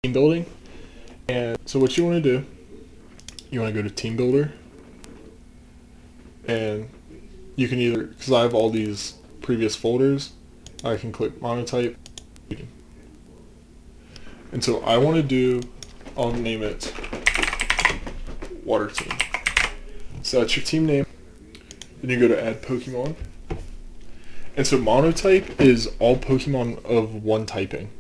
team building. And so what you want to do, you want to go to team builder, and you can either, because I have all these previous folders, I can click Monotype. And so I'll name it Water Team. So that's your team name. Then you go to add Pokemon. And so Monotype is all Pokemon of one typing.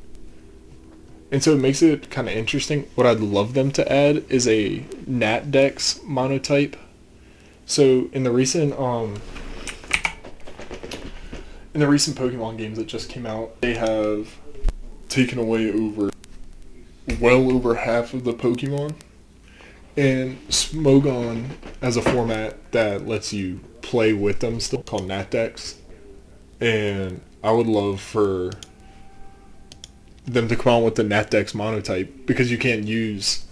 And so it makes it kind of interesting. What I'd love them to add is a Natdex Monotype. So in the recent Pokemon games that just came out, they have taken away well over half of the Pokemon, and Smogon has a format that lets you play with them still, called Natdex. And I would love for them to come out with the Natdex Monotype, because you can't use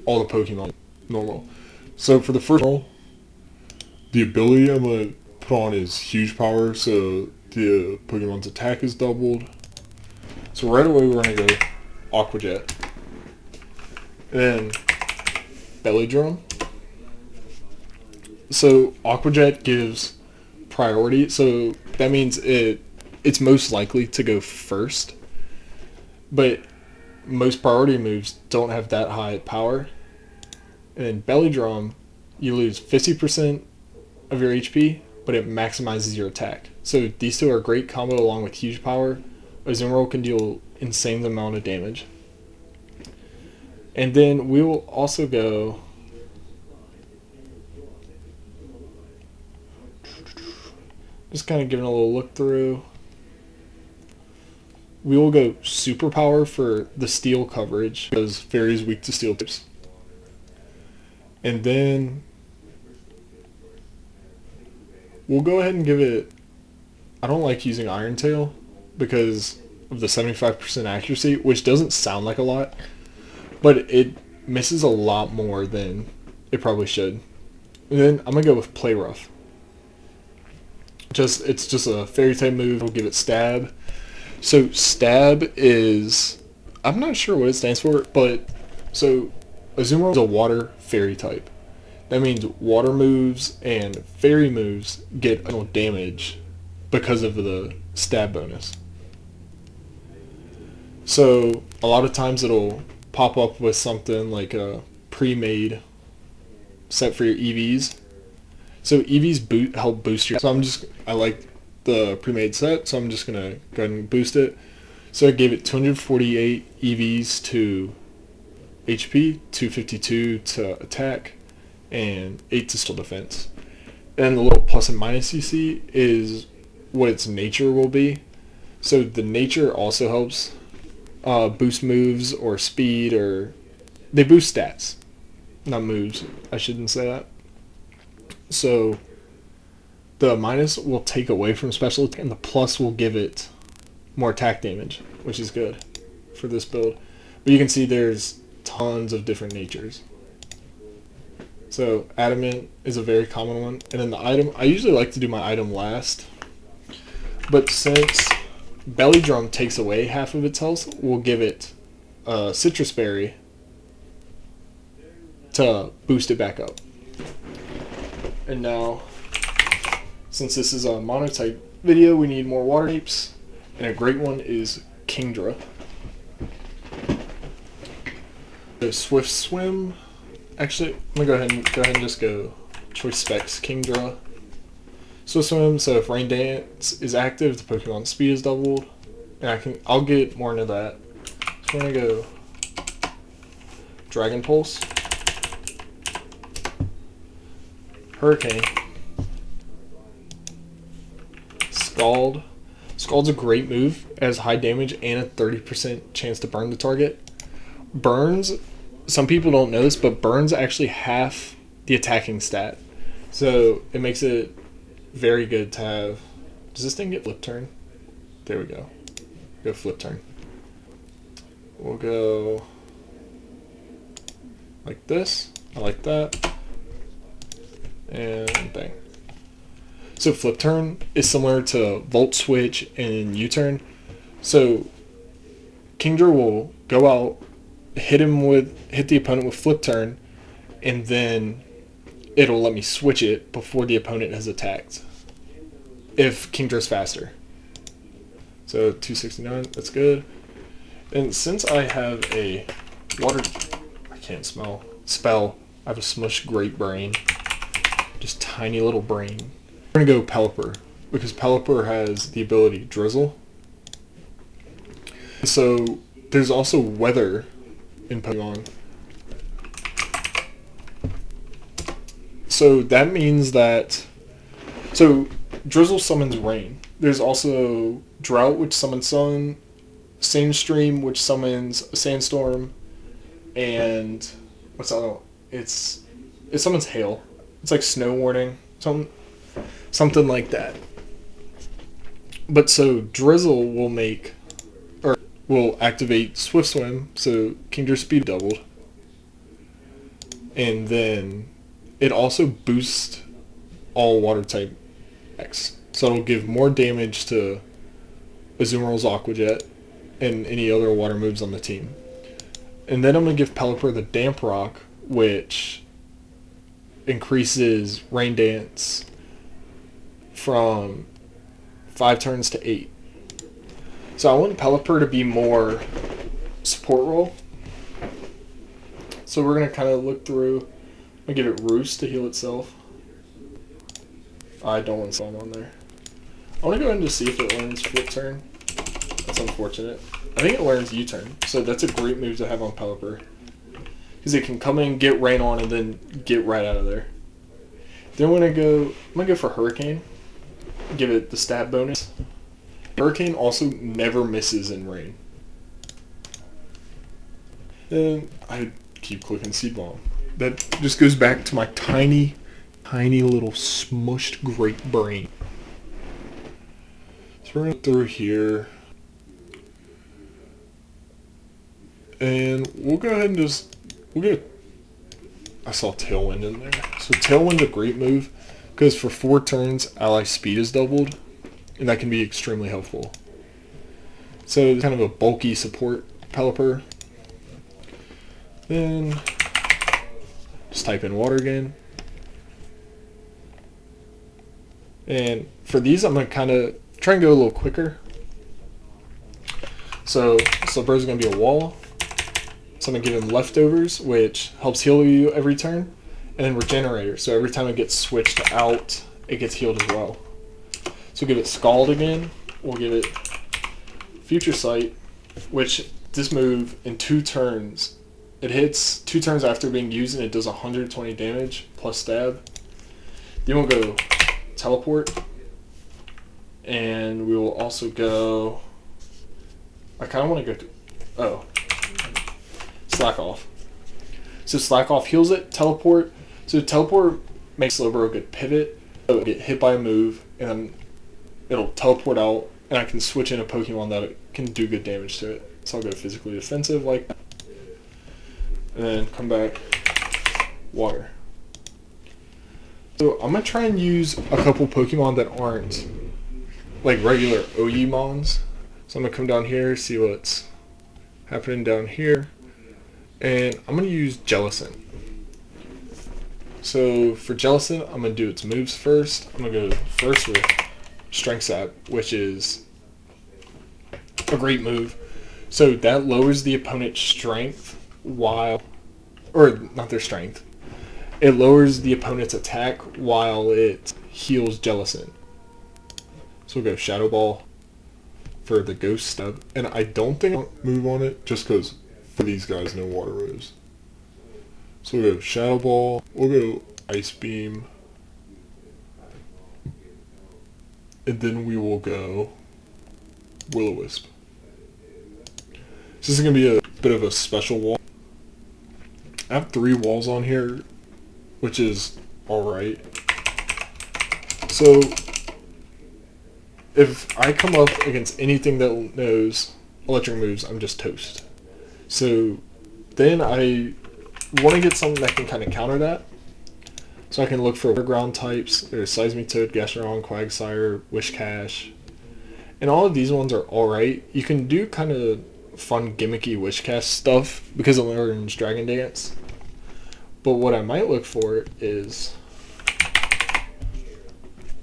all the Pokemon normal. So for the first roll, the ability I'm going to put on is huge power, so the Pokemon's attack is doubled. So right away we're going to go Aqua Jet. And then Belly Drum. So Aqua Jet gives priority, so that means it's most likely to go first. But most priority moves don't have that high power. And then Belly Drum, you lose 50% of your HP, but it maximizes your attack. So these two are a great combo along with huge power. Azumarill can deal insane amount of damage. And then we will also go just kind of giving a little look through. We will go Superpower for the steel coverage, because Fairy is weak to steel types. And then we'll go ahead and give it, I don't like using Iron Tail because of the 75% accuracy, which doesn't sound like a lot, but it misses a lot more than it probably should. And then I'm going to go with Play Rough. It's just a Fairy type move. We'll give it Stab. So Stab is, I'm not sure what it stands for, but so Azumarill is a water Fairy type. That means water moves and Fairy moves get no damage because of the Stab bonus. So a lot of times it'll pop up with something like a pre-made set for your EVs. So EVs help boost your. So I like the pre-made set, so I'm just gonna go ahead and boost it. So I gave it 248 EVs to HP, 252 to attack, and 8 to still defense. And the little plus and minus you see is what its nature will be. So the nature also helps boost moves or speed, or they boost stats, not moves. I shouldn't say that. So the minus will take away from special attack, and the plus will give it more attack damage, which is good for this build. But you can see there's tons of different natures. So Adamant is a very common one. And then the item, I usually like to do my item last. But since Belly Drum takes away half of its health, we'll give it Citrus Berry to boost it back up. And now, since this is a monotype video, we need more water types. And a great one is Kingdra. The Swift Swim. Actually, I'm gonna go ahead and just go Choice Specs Kingdra. Swift Swim. So if Rain Dance is active, the Pokemon's speed is doubled, and I'll get more into that. So we're gonna go Dragon Pulse, Hurricane, Scald. Scald's a great move. It has high damage and a 30% chance to burn the target. Burns, some people don't know this, but burns actually half the attacking stat. So it makes it very good to have. Does this thing get flip turn? There we go. Go flip turn. We'll go like this. I like that. And bang. So flip turn is similar to Volt Switch and U-turn. So Kingdra will go out, hit the opponent with flip turn, and then it'll let me switch it before the opponent has attacked. If king throws faster. So 269, that's good. And since I have a spell, I have a smush great brain. Just tiny little brain. We're gonna go Pelipper, because Pelipper has the ability Drizzle. So there's also weather in Pokemon. So that means that Drizzle summons rain. There's also Drought, which summons sun, Sandstream, which summons a sandstorm, and what's the other one? It summons hail. It's like snow warning, something like that. But so Drizzle will activate Swift Swim, so Kingdra speed doubled, and then it also boosts all water type X. So it'll give more damage to Azumarill's Aqua Jet and any other water moves on the team. And then I'm going to give Pelipper the Damp Rock, which increases Rain Dance from 5 turns to 8. So I want Pelipper to be more support role. So we're going to kind of look through. I'm going to give it Roost to heal itself. I don't want Psalm on there. I want to go ahead and just see if it learns Flip Turn. That's unfortunate. I think it learns U-Turn, so that's a great move to have on Pelipper. Because it can come in, get rain on, and then get right out of there. Then I'm gonna go for Hurricane. Give it the stab bonus. Hurricane also never misses in rain. And I keep clicking Seed Bomb. That just goes back to my tiny little smushed great brain. So we're going to go through here. And we'll go ahead and I saw Tailwind in there. So Tailwind's a great move because for 4 turns, ally speed is doubled. And that can be extremely helpful. So it's kind of a bulky support Pelipper. Then just type in water again. And for these, I'm going to kind of try and go a little quicker. So Slipper's going to be a wall. So I'm going to give him Leftovers, which helps heal you every turn. And then Regenerator. So every time it gets switched out, it gets healed as well. So give it Scald again. We'll give it Future Sight, which this move in 2 turns, it hits 2 turns after being used and it does 120 damage plus stab. Then we'll go Teleport. And we will also go, I kind of want to go Slack Off. So Slack Off heals it, Teleport. So Teleport makes Slowbro a good pivot. So it'll get hit by a move, and then it'll teleport out, and I can switch in a Pokemon that can do good damage to it. So I'll go Physically Defensive like that. And then come back, Water. So I'm going to try and use a couple Pokemon that aren't like regular Oyemons. So I'm going to come down here, see what's happening down here. And I'm going to use Jellicent. So for Jellicent, I'm going to do its moves first. I'm going to go first with Strength Sap, which is a great move. So that lowers the opponent's strength not their strength. It lowers the opponent's attack while it heals Jellicent. So we'll go Shadow Ball for the Ghost Step. And I don't think I'll move on it just because for these guys, no water moves. So we'll go Shadow Ball. We'll go Ice Beam. And then we will go Will-O-Wisp. This is going to be a bit of a special wall. I have 3 walls on here, which is alright. So if I come up against anything that knows electric moves, I'm just toast. So then I want to get something that can kind of counter that. So I can look for ground types. There's Seismitoad, Gastrodon, Quagsire, Wishcash. And all of these ones are alright. You can do kind of fun gimmicky Wishcast stuff because it learns Dragon Dance. But what I might look for is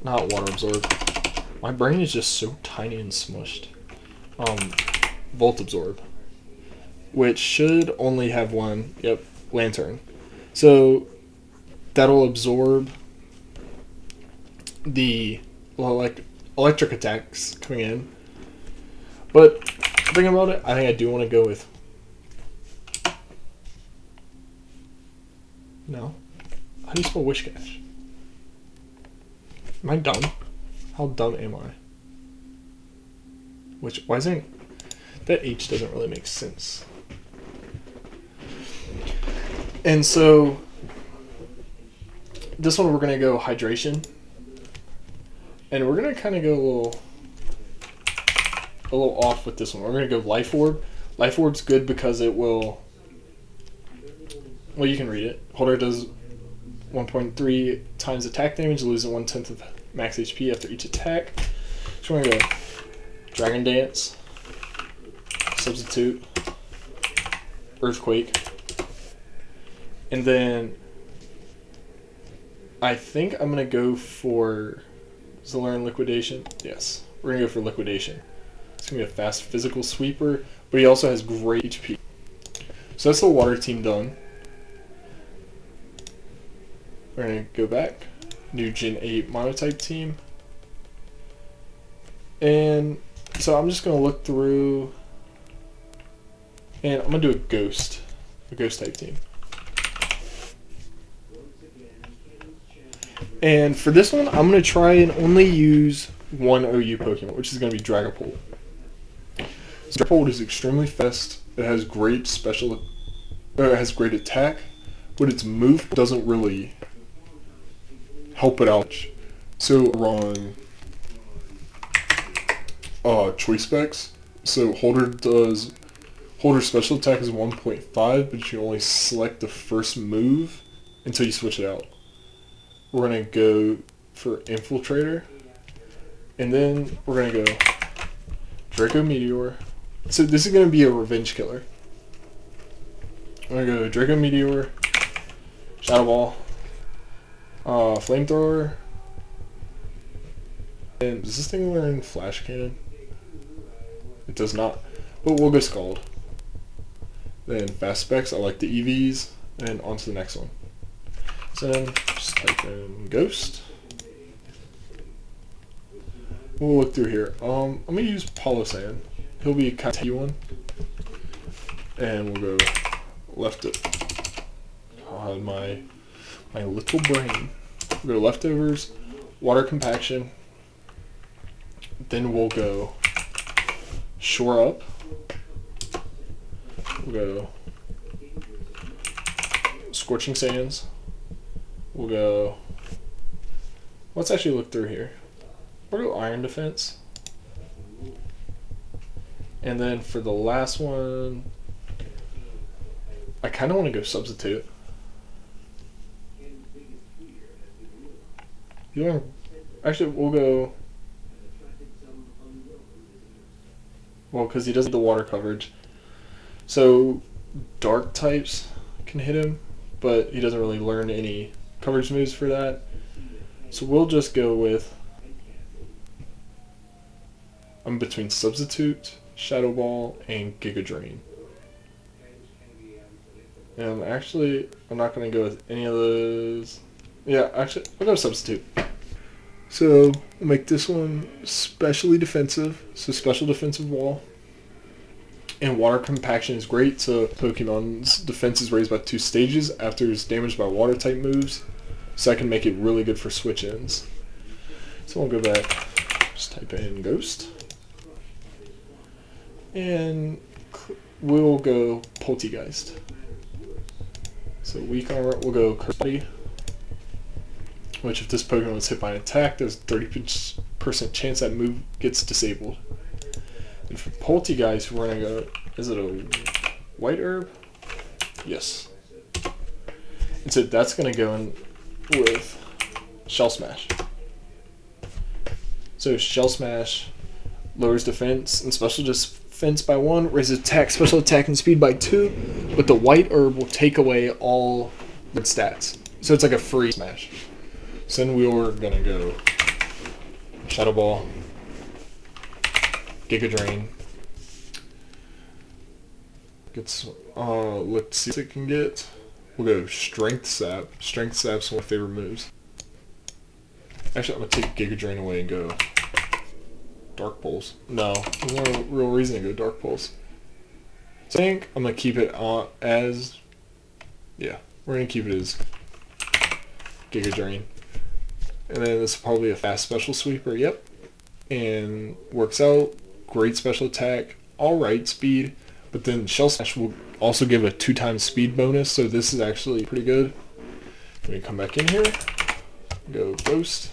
not Water Absorb. My brain is just so tiny and smushed. Volt Absorb, which should only have one. Yep, Lantern. So that'll absorb the electric attacks coming in. But thinking about it, I think I do want to go with. No. How do you spell Wishcash? Am I dumb? How dumb am I? Why isn't that H doesn't really make sense. And so this one we're gonna go Hydration. And we're gonna kinda go a little off with this one. We're gonna go Life Orb. Life Orb's good because it will, well, you can read it. Holder does 1.3 times attack damage, losing 1/10 of max HP after each attack. So we're gonna go Dragon Dance, Substitute, Earthquake, and then I think I'm gonna go for Zalaran Liquidation. Yes, we're gonna go for Liquidation. It's gonna be a fast physical sweeper, but he also has great HP. So that's the water team done. We're gonna go back, new Gen 8 Monotype team. And so I'm just gonna look through, and I'm gonna do a ghost type team. And for this one, I'm gonna try and only use one OU Pokemon, which is gonna be Dragapult. So Dragapult is extremely fast. It has great it has great attack, but its move doesn't really help it out. So run choice specs. So Holder's special attack is 1.5, but you only select the first move until you switch it out. We're gonna go for Infiltrator, and then we're gonna go Draco Meteor. So this is gonna be a revenge killer. We're gonna go Draco Meteor, Shadow Ball, Flamethrower, and does this thing learn Flash Cannon? It does not, but we'll go Scald. Then Fast Specs, I like the EVs, and on to the next one. So then just type in Ghost. We'll look through here. I'm gonna use Polysand. He'll be a kind of one, and we'll go left it. God, my little brain. We'll go Leftovers, Water Compaction. Then we'll go Shore Up. We'll go Scorching Sands. We'll go, let's actually look through here. We'll go Iron Defense. And then for the last one, I kind of want to go Substitute. Actually, we'll go, well, because he doesn't have the water coverage. So Dark types can hit him, but he doesn't really learn any coverage moves for that. So we'll just go with, I'm between Substitute, Shadow Ball, and Giga Drain. And actually, I'm not going to go with any of those. Yeah, actually, I'll go Substitute. So we'll make this one specially defensive, so special defensive wall. And Water Compaction is great, so Pokemon's defense is raised by 2 stages after it's damaged by water type moves. So I can make it really good for switch-ins. So we'll go back, just type in Ghost. And we'll go Poltegeist. So weak armor, we'll go Kirby. Which if this Pokemon is hit by an attack, there's a 30% chance that move gets disabled. And for Poltegeist, we're gonna go, is it a white herb? Yes. And so that's gonna go in with Shell Smash. So Shell Smash lowers defense and special just defense by 1, raises attack, special attack, and speed by 2, but the white herb will take away all the stats. So it's like a free smash. So then we were gonna go Shadow Ball, Giga Drain. Let's see what it can get. We'll go Strength Sap. Strength Sap's one of my favorite moves. Actually, I'm gonna take Giga Drain away and go Dark Pulse. No, there's no real reason to go Dark Pulse. So I think I'm gonna keep it as, yeah, we're gonna keep it as Giga Drain. And then this is probably a fast special sweeper, yep. And works out, great special attack, alright speed, but then Shell Smash will also give a 2x speed bonus, so this is actually pretty good. Let me come back in here, go Ghost.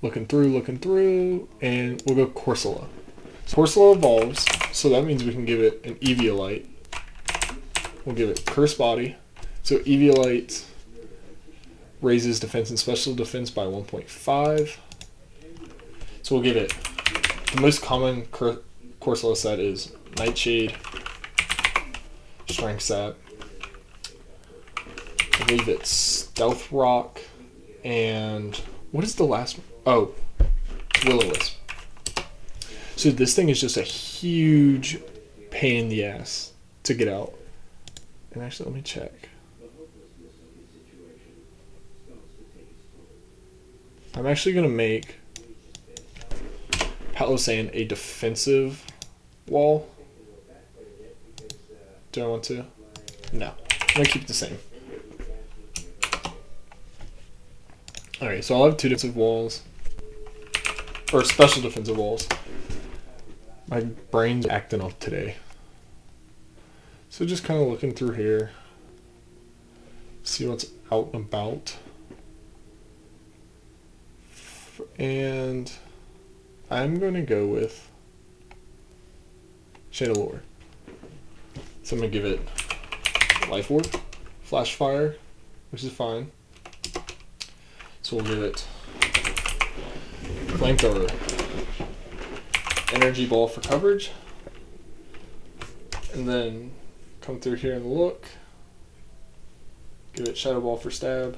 Looking through, and we'll go Corsola. So Corsola evolves, so that means we can give it an Eviolite. We'll give it Curse Body. So Eviolite raises defense and special defense by 1.5. So we'll give it, the most common Corsola set is Nightshade, Strength Sap, I believe it's Stealth Rock, and what is the last one? Oh, Will-O-Wisp. So this thing is just a huge pain in the ass to get out. And actually, let me check. I'm actually going to make Palossand a defensive wall. Do I want to? No. I'm going to keep it the same. Alright, so I'll have 2 defensive walls. Or special defensive walls. My brain's acting up today. So just kind of looking through here. See what's out and about. And I'm going to go with Shadow Lore. So I'm going to give it Life Orb, Flash Fire, which is fine. So we'll give it Flamethrower, Energy Ball for coverage, and then come through here and look, give it Shadow Ball for stab,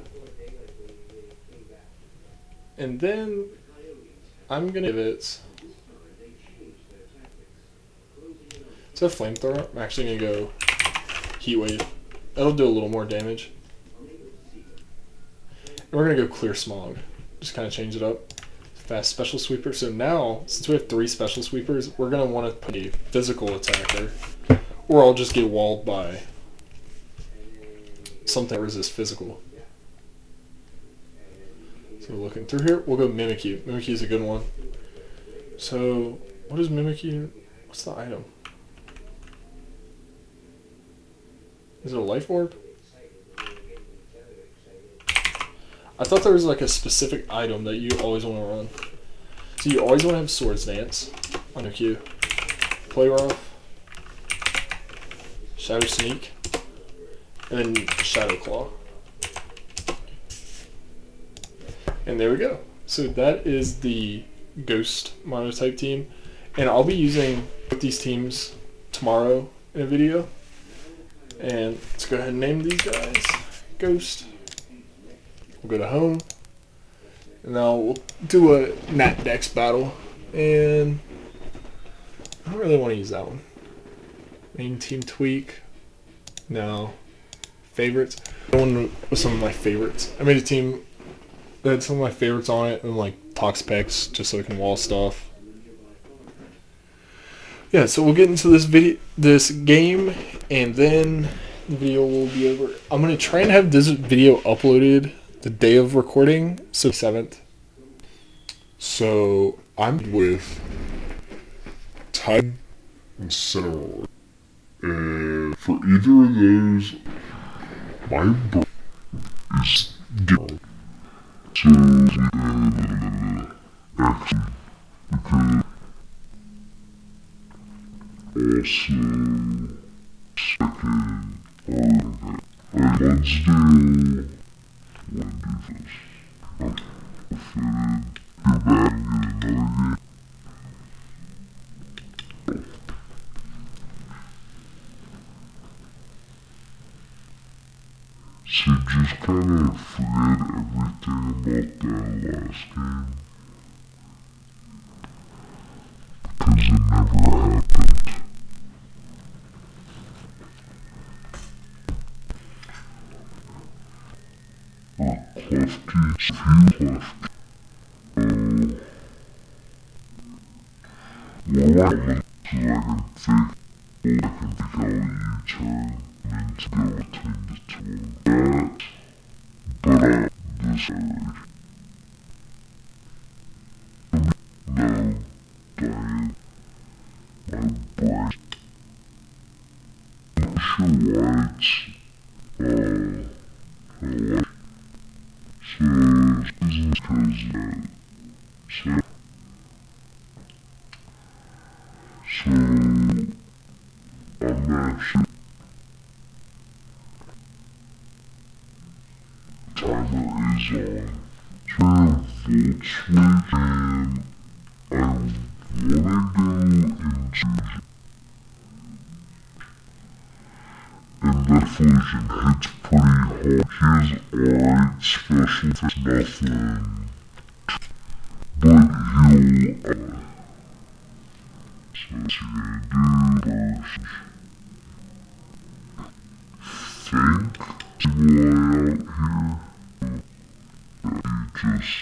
and then I'm going to give it, instead of Flamethrower, I'm actually going to go Heat Wave. That'll do a little more damage. And we're going to go Clear Smog. Just kind of change it up. Fast Special Sweeper. So now, since we have 3 Special Sweepers, we're going to want to put a physical attacker. Or I'll just get walled by something that resists physical. So looking through here, we'll go Mimikyu. Mimikyu is a good one. So, what is Mimikyu? What's the item? Is it a Life Orb? I thought there was like a specific item that you always want to run. So you always want to have Swords Dance on your queue. Play Rough, Shadow Sneak, and then Shadow Claw. And there we go. So that is the Ghost Monotype team. And I'll be using these teams tomorrow in a video. And let's go ahead and name these guys. Ghost. We'll go to home, and now we'll do a Nat Dex battle, and I don't really want to use that one. Main team tweak, no. Favorites, one with some of my favorites. I made a team that had some of my favorites on it, and like Tox Pecks, just so I can wall stuff. Yeah, so we'll get into this game, and then the video will be over. I'm gonna try and have this video uploaded the day of recording, so 7th. So I'm with Type and Cinnamon. And for either of those, my brain is good. So actually, we could also second or let's do one defense. You're back in another game. So just kind of forget everything about that last game. Because it never happened. Klefki, few Klefki. Well, so I can fake out a U-turn and to go between the two. But this already. No, Diane, my brain. I'm not sure why it's, so, this is because, so, I'm actually, timer is on. So, volt switch, and I wanna go into, and that fusion hits pretty hard. Here's alright, special, there's nothing, but he'll, so what you gonna do first, think, see why out here, you just,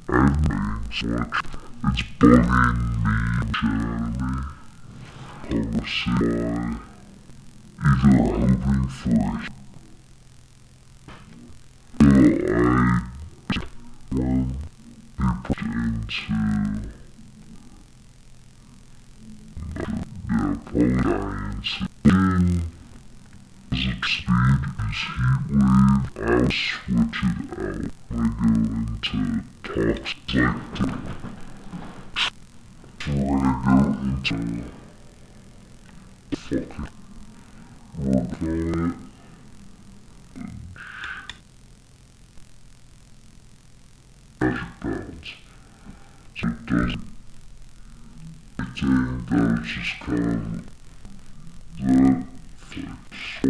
admin select, it's bugging me, Jeremy, I will see why, either hoping for it, I one he put into apologize. Then as its speed is heat wave, I'll switch it out when I go into toxic so when I go into fucking work on it. Magic bounce. So it doesn't think that it's just kind of that fixed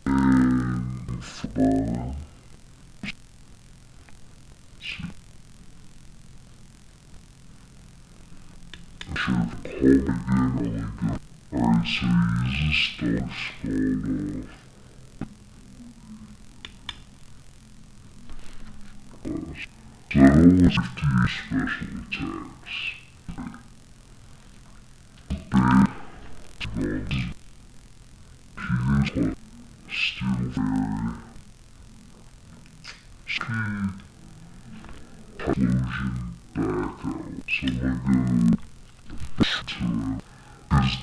and football. I'm sure if I call again, really good. Alright, so he uses dog skull off. So I only 50 special attacks. Bad dogs. He is like Steel Fairy. Ski. Explosion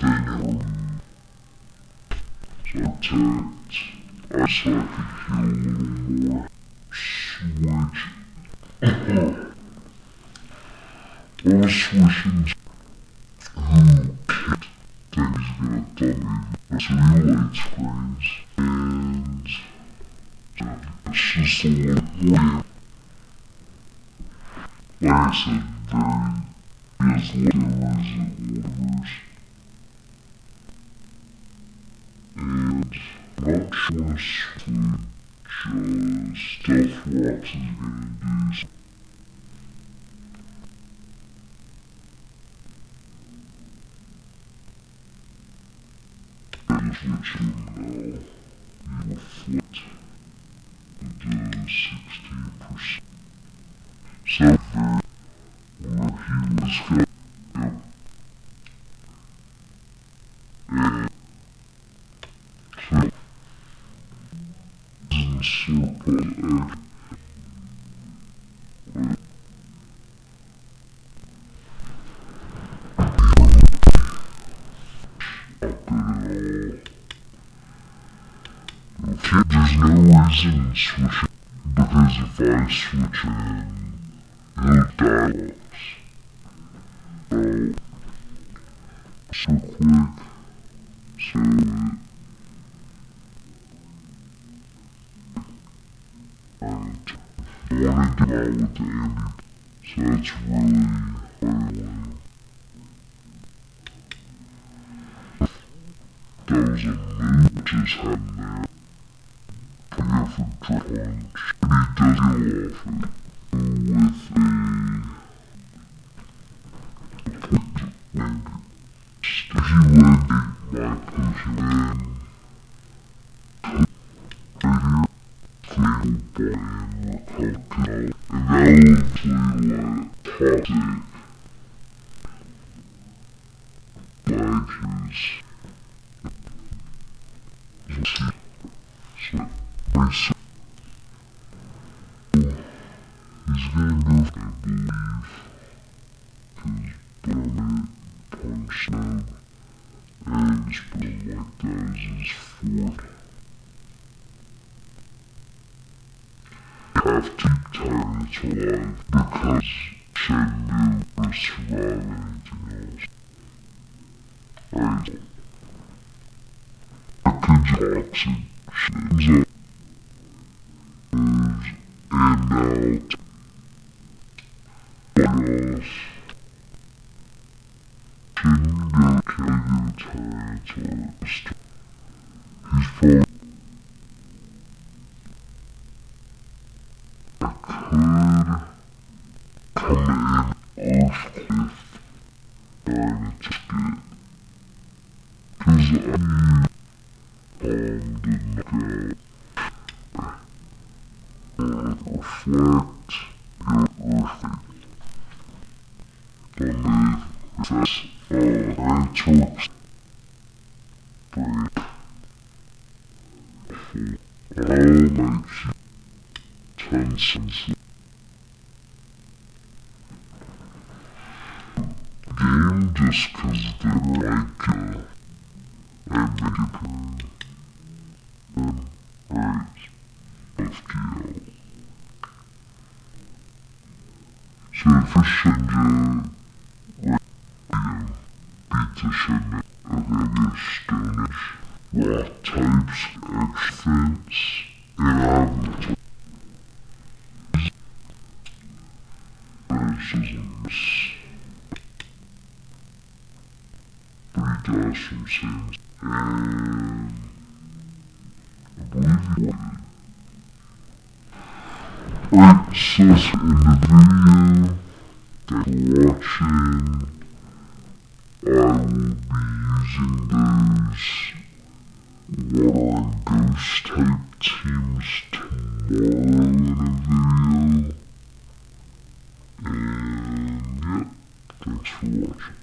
back out. So I'm gonna go to it. Because then he'll so attacked. I so I could heal a little more. Switch. All switching. Who can't think he's gonna dummy? So he light screens. And it's just a little more. Like I said, very, he has leftovers and orders. And I'm not sure Switch Stealth Rocks is gonna do something. Which will now you will flip into 16%. So there, where he was going, yep. And so in circle X, okay, there's no reason to switch it, because if I switch in, he'll die off. So quick, so I wanna get out with the Andy, so that's really hard. That was a move just happened there. Have to tie it alive because shed will survive anything else. Right. Toxic shins moves and out. Chaos. Shouldn't go killing territory. He's falling. Could come in off cliff trying to get. Cause I didn't go. Reflect your earthly. Only refresh I took break. All my tensions. Game just cause they're like I make it right. FTL. So if a Shinja beats a Shinja of any stonish, what types, accents, and avatar racisms, 3,000 cents, and I believe you wanted. Right, so in the video that you're watching, I will be using those water and ghost type teams tomorrow in a video. And yep, thanks for watching.